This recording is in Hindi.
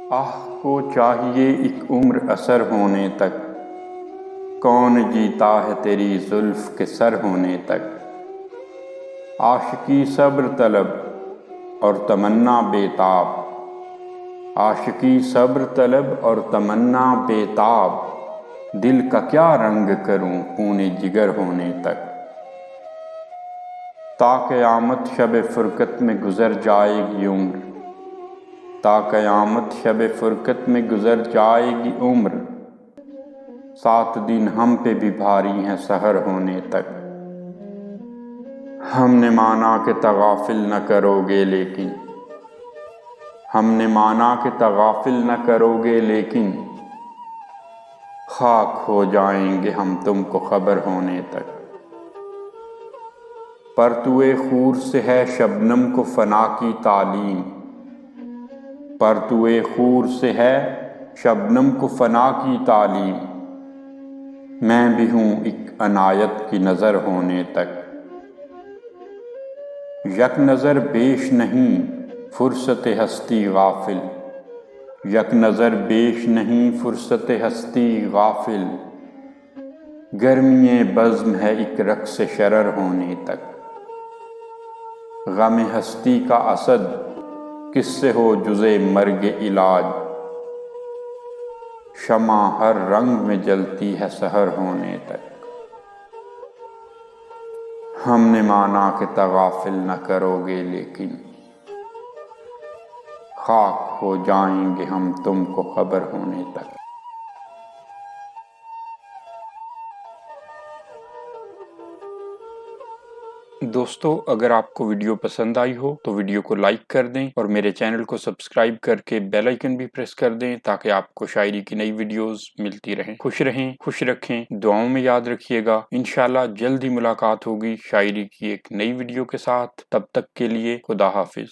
आह को चाहिए एक उम्र असर होने तक, कौन जीता है तेरी जुल्फ के सर होने तक। आशिकी सब्र तलब और तमन्ना बेताब, आशिकी सब्र तलब और तमन्ना बेताब। दिल का क्या रंग करूं खूने जिगर होने तक। ता क़यामत शब फुरकत में गुजर जाएगी उम्र, ता क़यामत शब फुरकत में गुजर जाएगी उम्र। 7 दिन हम पे भी भारी हैं सहर होने तक। हमने माना कि तगाफिल न करोगे लेकिन, हमने माना कि तगाफिल न करोगे लेकिन, खाक हो जाएंगे हम तुमको खबर होने तक। परतुए खूर से है शबनम को फना की तालीम, परतुए खूर से है शबनम को फना की तालीम। मैं भी हूँ एक अनायत की नज़र होने तक। यक नज़र बेश नहीं फुर्सत हस्ती गाफिल, यक नज़र बेश नहीं फुर्सत हस्ती गाफिल। गर्मिए बज़्म है एक रक़्स शरर होने तक। ग़म हस्ती का असद किससे हो जुज़े मर्ग इलाज, शमा हर रंग में जलती है सहर होने तक। हमने माना कि तगाफिल न करोगे लेकिन, खाक हो जाएंगे हम तुमको खबर होने तक। दोस्तों, अगर आपको वीडियो पसंद आई हो तो वीडियो को लाइक कर दें और मेरे चैनल को सब्सक्राइब करके बेल आइकन भी प्रेस कर दें ताकि आपको शायरी की नई वीडियोस मिलती रहें। खुश रहें, खुश रखें, दुआओं में याद रखिएगा। इंशाल्लाह जल्द ही मुलाकात होगी शायरी की एक नई वीडियो के साथ। तब तक के लिए खुदा हाफिज।